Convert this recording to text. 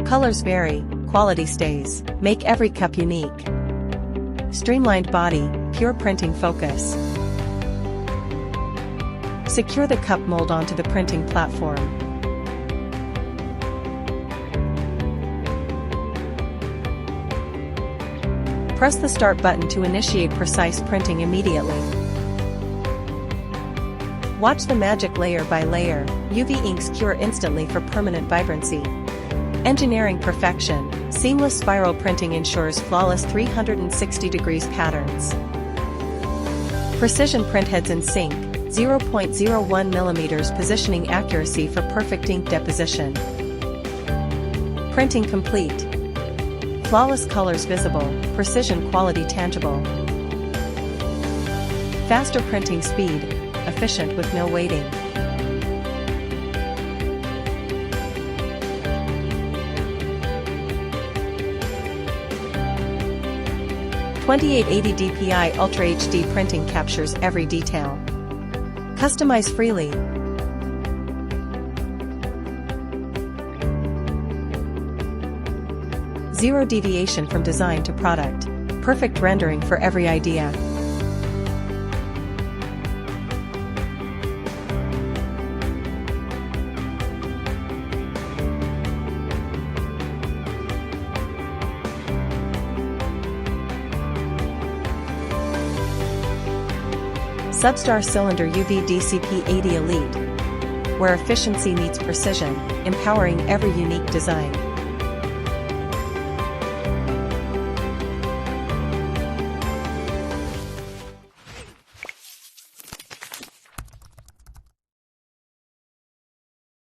Colors vary, quality stays. Make every cup unique. Streamlined body, pure printing focus. Secure the cup mold onto the printing platform. Press the Start button to initiate precise printing immediately. Watch the magic layer by layer. UV inks cure instantly for permanent vibrancy. Engineering perfection. Seamless spiral printing ensures flawless 360 degrees patterns. Precision printheads in sync. 0.01 mm positioning accuracy for perfect ink deposition. Printing complete. Flawless colors visible, precision quality tangible. Faster printing speed, efficient with no waiting. .2880 DPI Ultra HD printing captures every detail. Customize freely. Zero deviation from design to product. Perfect rendering for every idea. SUBSTAR Cylinder UV DCP-80 Elite, where efficiency meets precision, empowering every unique design.